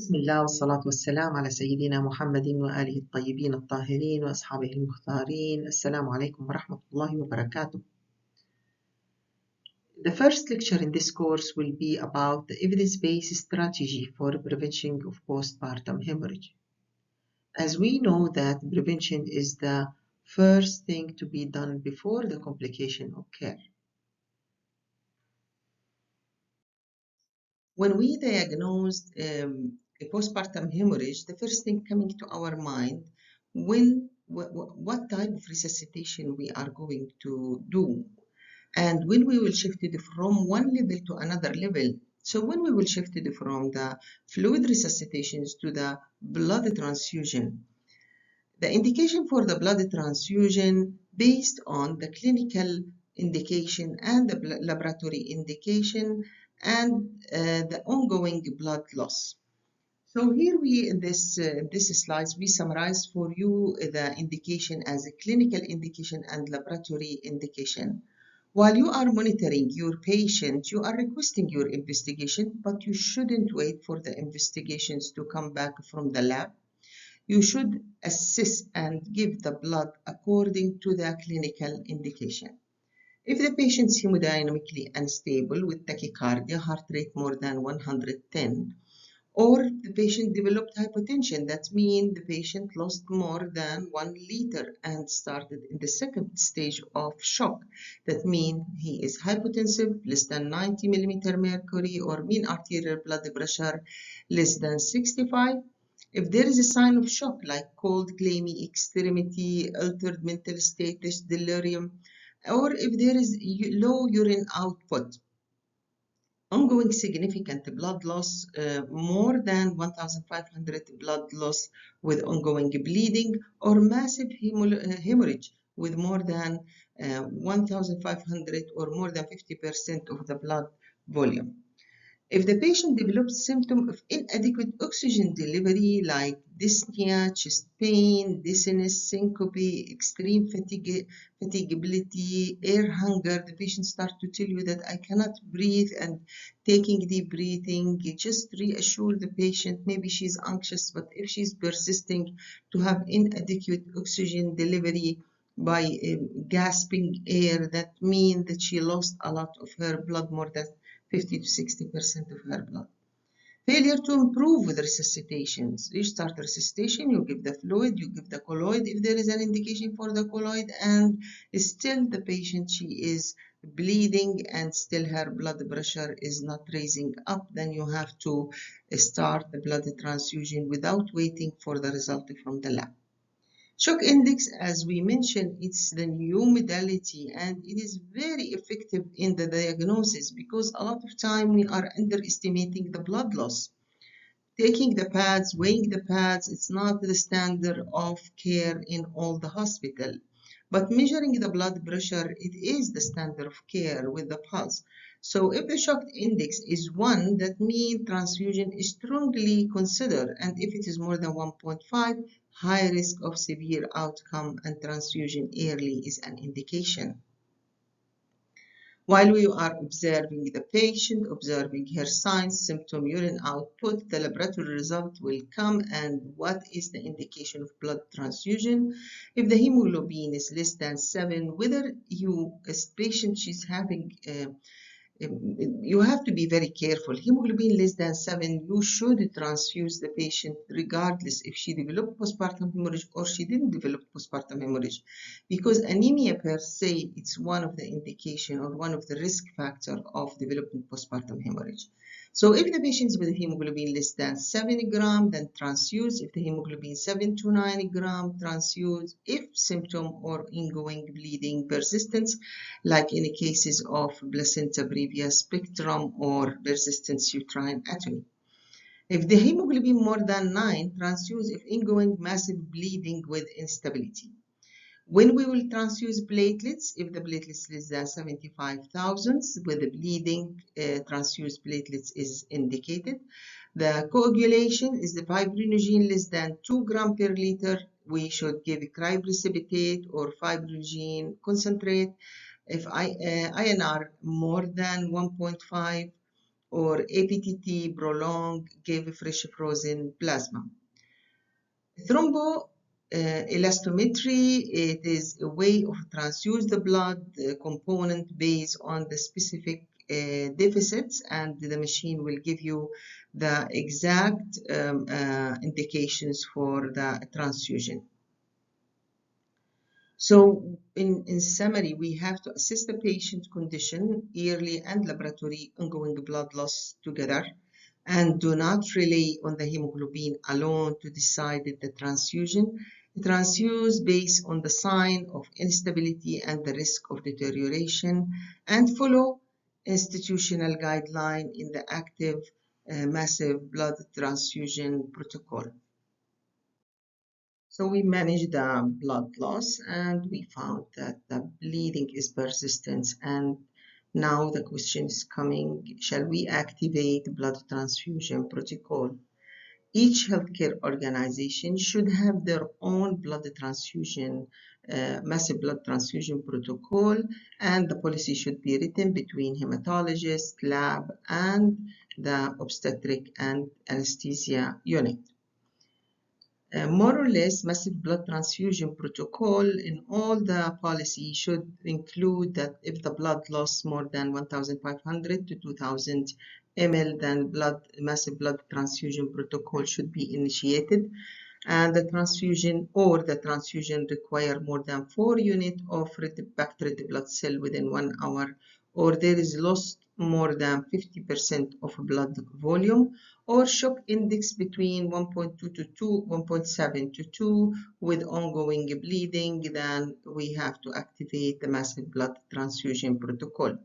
بسم الله والصلاة والسلام على سيدنا محمد وآله الطيبين الطاهرين وأصحابه المختارين. السلام عليكم ورحمة الله وبركاته. The first lecture in this course will be about the evidence-based strategy for prevention of postpartum hemorrhage. As we know that prevention is the first thing to be done before the complication occur. When we diagnosed a postpartum hemorrhage, the first thing coming to our mind, what type of resuscitation we are going to do, and when we will shift it from one level to another level. So when we will shift it from the fluid resuscitations to the blood transfusion, the indication for the blood transfusion based on the clinical indication and the laboratory indication and the ongoing blood loss. So here in this slides, we summarize for you the indication as a clinical indication and laboratory indication. While you are monitoring your patient, you are requesting your investigation, but you shouldn't wait for the investigations to come back from the lab. You should assess and give the blood according to the clinical indication. If the patient is hemodynamically unstable with tachycardia, heart rate more than 110, or the patient developed hypotension, that means the patient lost more than 1 liter and started in the second stage of shock. That means he is hypotensive, less than 90 millimeter mercury, or mean arterial blood pressure less than 65. If there is a sign of shock like cold, clammy extremity, altered mental status, delirium, or if there is low urine output, ongoing significant blood loss, more than 1,500 blood loss with ongoing bleeding, or massive hemorrhage with more than 1,500 or more than 50% of the blood volume. If the patient develops symptoms of inadequate oxygen delivery like dyspnea, chest pain, dizziness, syncope, extreme fatigability, air hunger, the patient starts to tell you that I cannot breathe and taking deep breathing, you just reassure the patient. Maybe she's anxious, but if she's persisting to have inadequate oxygen delivery by gasping air, that means that she lost a lot of her blood, more than 50 to 60% of her blood. Failure to improve with resuscitations. You start resuscitation, you give the fluid, you give the colloid if there is an indication for the colloid, and still the patient, she is bleeding and still her blood pressure is not raising up, then you have to start the blood transfusion without waiting for the result from the lab. Shock index, as we mentioned, it's the new modality and it is very effective in the diagnosis because a lot of time we are underestimating the blood loss. Taking the pads, weighing the pads, it's not the standard of care in all the hospital. But measuring the blood pressure, it is the standard of care with the pulse. So if the shock index is 1, that means transfusion is strongly considered. And if it is more than 1.5, high risk of severe outcome and transfusion early is an indication. While we are observing the patient, observing her signs, symptom, urine output, the laboratory result will come, and what is the indication of blood transfusion? If the hemoglobin is less than 7, whether as patient she's having you have to be very careful. Hemoglobin less than 7, you should transfuse the patient regardless if she developed postpartum hemorrhage or she didn't develop postpartum hemorrhage, because anemia per se, it's one of the indication or one of the risk factor of developing postpartum hemorrhage. So if the patient is with hemoglobin less than 7 grams, then transfuse. If the hemoglobin 7 to 9 grams, transfuse. If symptom or ongoing bleeding persistence, like in the cases of placenta previa spectrum or persistence uterine atony. If the hemoglobin more than 9, transfuse if ongoing massive bleeding with instability. When we will transfuse platelets, if the platelets less than 75,000 with the bleeding, transfused platelets is indicated. The coagulation is the fibrinogen less than 2 grams per liter. We should give cryoprecipitate or fibrinogen concentrate. If INR more than 1.5 or APTT prolonged gave fresh frozen plasma. Thromboelastometry, it is a way of transfuse the blood component based on the specific deficits, and the machine will give you the exact indications for the transfusion. So in summary, we have to assess the patient condition, yearly and laboratory ongoing blood loss together, and do not rely on the hemoglobin alone to decide the transfusion. Transfuse based on the sign of instability and the risk of deterioration, and follow institutional guideline in the active massive blood transfusion protocol. So we managed the blood loss and we found that the bleeding is persistent, and now the question is coming, shall we activate the blood transfusion protocol? Each healthcare organization should have their own blood transfusion, massive blood transfusion protocol, and the policy should be written between hematologist, lab, and the obstetric and anesthesia unit. More or less, massive blood transfusion protocol in all the policy should include that if the blood loss more than 1,500 to 2,000 ml, then massive blood transfusion protocol should be initiated, and the transfusion require more than 4 units of packed red blood cell within 1 hour, or there is lost more than 50% of blood volume, or shock index between 1.2 to 1.7 to 2 with ongoing bleeding, then we have to activate the massive blood transfusion protocol.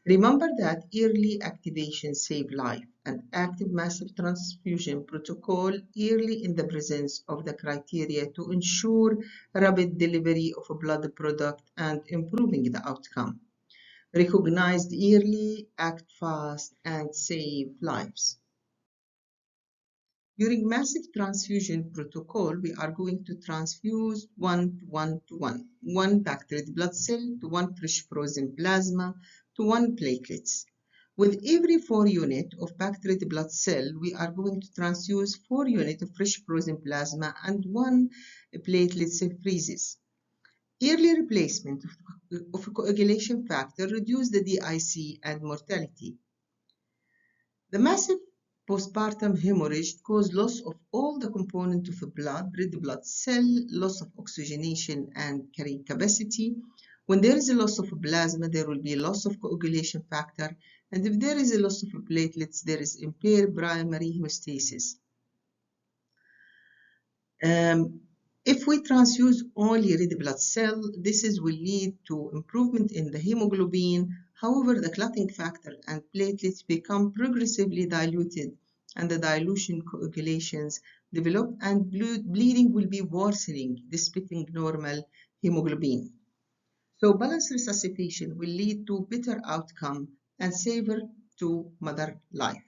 Remember that early activation saves life, and active massive transfusion protocol early in the presence of the criteria to ensure rapid delivery of a blood product and improving the outcome. Recognized early, act fast, and save lives. During massive transfusion protocol, we are going to transfuse 1 to 1 to 1. 1 packed red blood cell to 1 fresh frozen plasma to 1 platelets. With every 4 units of packed red blood cell, we are going to transfuse 4 units of fresh frozen plasma and 1 platelet cell freezes. Early replacement of coagulation factor reduces the DIC and mortality. The massive postpartum hemorrhage causes loss of all the components of blood, red blood cell, loss of oxygenation and carrying capacity. When there is a loss of plasma, there will be a loss of coagulation factor, and if there is a loss of platelets, there is impaired primary hemostasis. If we transfuse only red blood cell, this will lead to improvement in the hemoglobin. However, the clotting factor and platelets become progressively diluted, and the dilution coagulations develop, and bleeding will be worsening despite normal hemoglobin. So balanced resuscitation will lead to better outcome and safer to mother life.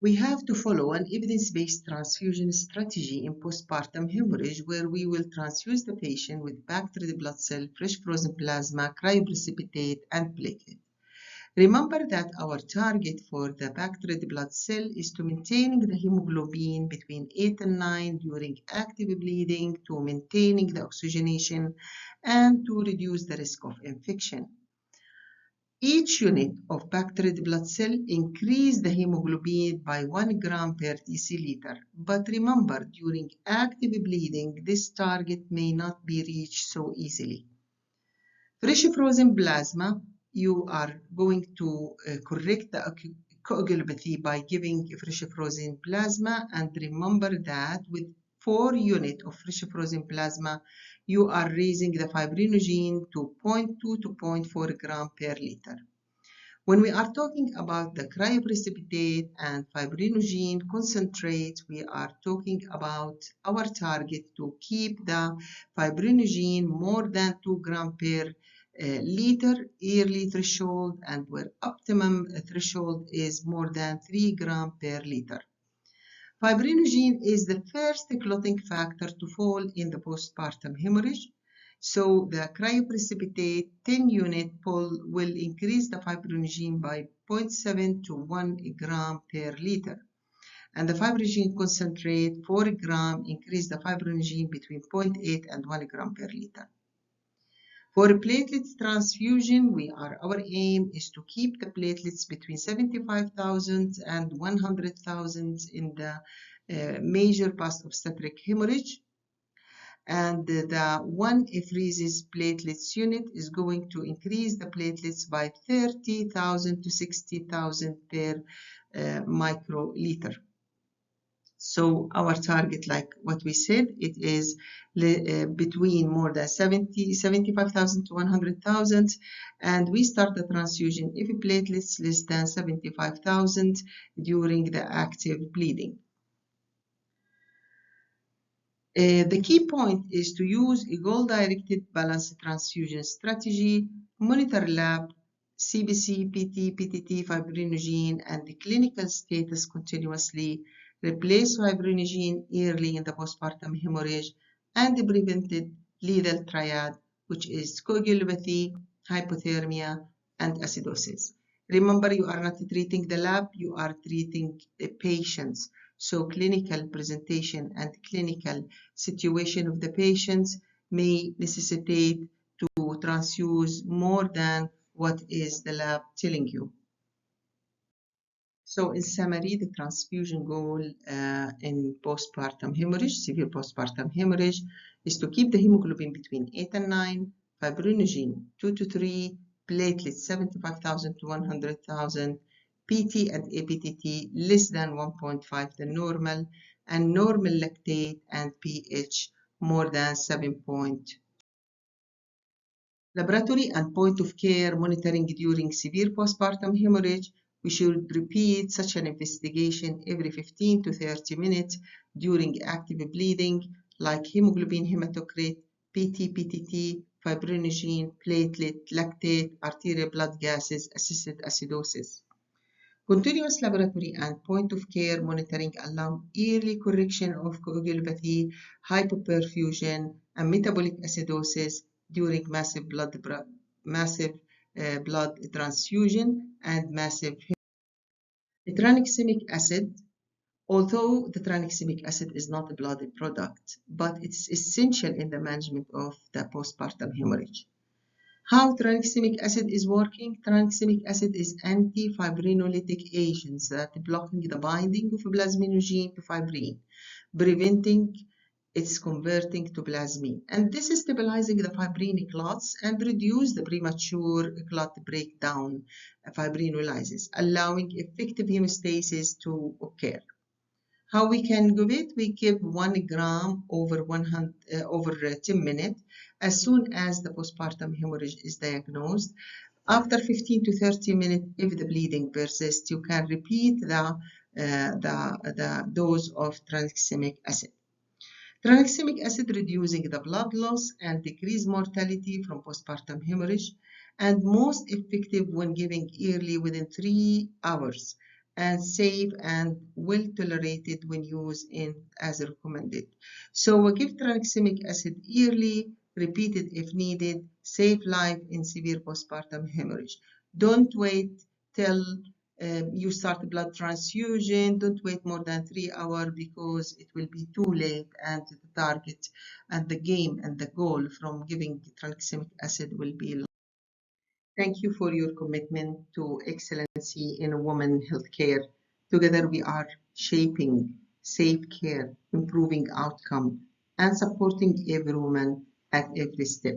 We have to follow an evidence-based transfusion strategy in postpartum hemorrhage, where we will transfuse the patient with packed red blood cell, fresh frozen plasma, cryoprecipitate, and platelet. Remember that our target for the packed red blood cell is to maintaining the hemoglobin between 8 and 9 during active bleeding, to maintaining the oxygenation, and to reduce the risk of infection. Each unit of packed red blood cell increases the hemoglobin by 1 gram per deciliter. But remember, during active bleeding, this target may not be reached so easily. Fresh frozen plasma, you are going to correct the coagulopathy by giving fresh frozen plasma, and remember that with 4 units of fresh frozen plasma, you are raising the fibrinogen to 0.2 to 0.4 gram per liter. When we are talking about the cryoprecipitate and fibrinogen concentrate, we are talking about our target to keep the fibrinogen more than 2 gram per liter yearly threshold, and where optimum threshold is more than 3 gram per liter. Fibrinogen is the first clotting factor to fall in the postpartum hemorrhage. So the cryoprecipitate 10 unit pull will increase the fibrinogen by 0.7 to 1 gram per liter. And the fibrinogen concentrate 4 gram increase the fibrinogen between 0.8 and 1 gram per liter. For platelets transfusion, our aim is to keep the platelets between 75,000 and 100,000 in the major post-obstetric hemorrhage. And the 1 apheresis platelets unit is going to increase the platelets by 30,000 to 60,000 per microliter. So our target, like what we said, it is between more than 75,000 to 100,000, and we start the transfusion if platelets less than 75,000 during the active bleeding. The key point is to use a goal-directed balanced transfusion strategy, monitor lab, CBC, PT, PTT, fibrinogen, and the clinical status continuously, replace fibrinogen early in the postpartum hemorrhage, and the prevented lethal triad, which is coagulopathy, hypothermia, and acidosis. Remember, you are not treating the lab, you are treating the patients. So clinical presentation and clinical situation of the patients may necessitate to transfuse more than what is the lab telling you. So in summary, the transfusion goal in postpartum hemorrhage, severe postpartum hemorrhage, is to keep the hemoglobin between 8 and 9, fibrinogen 2 to 3, platelets 75,000 to 100,000, PT and APTT less than 1.5 the normal, and normal lactate and pH more than 7. Laboratory and point of care monitoring during severe postpartum hemorrhage. We should repeat such an investigation every 15 to 30 minutes during active bleeding, like hemoglobin hematocrit, PT, PTT, fibrinogen, platelet, lactate, arterial blood gases, assisted acidosis. Continuous laboratory and point of care monitoring allow early correction of coagulopathy, hypoperfusion, and metabolic acidosis during massive blood transfusion and massive tranexamic acid. Although the tranexamic acid is not a blood product, but it's essential in the management of the postpartum hemorrhage. How tranexamic acid is working? Tranexamic acid is anti-fibrinolytic agents that blocking the binding of plasminogen to fibrin, preventing its converting to plasmin. And this is stabilizing the fibrin clots and reduce the premature clot breakdown fibrinolysis, allowing effective hemostasis to occur. How we can give it? We give 1 gram over 10 minutes as soon as the postpartum hemorrhage is diagnosed. After 15 to 30 minutes, if the bleeding persists, you can repeat the dose of tranexamic acid. Tranexamic acid reducing the blood loss and decrease mortality from postpartum hemorrhage, and most effective when giving early within 3 hours, and safe and well tolerated when used as recommended. So we give tranexamic acid early, repeated if needed, save life in severe postpartum hemorrhage. Don't wait till you start blood transfusion. Don't wait more than 3 hours because it will be too late, and the target and the game and the goal from giving tranexamic acid will be lost. Thank you for your commitment to excellency in women healthcare. Together we are shaping safe care, improving outcome, and supporting every woman at every step.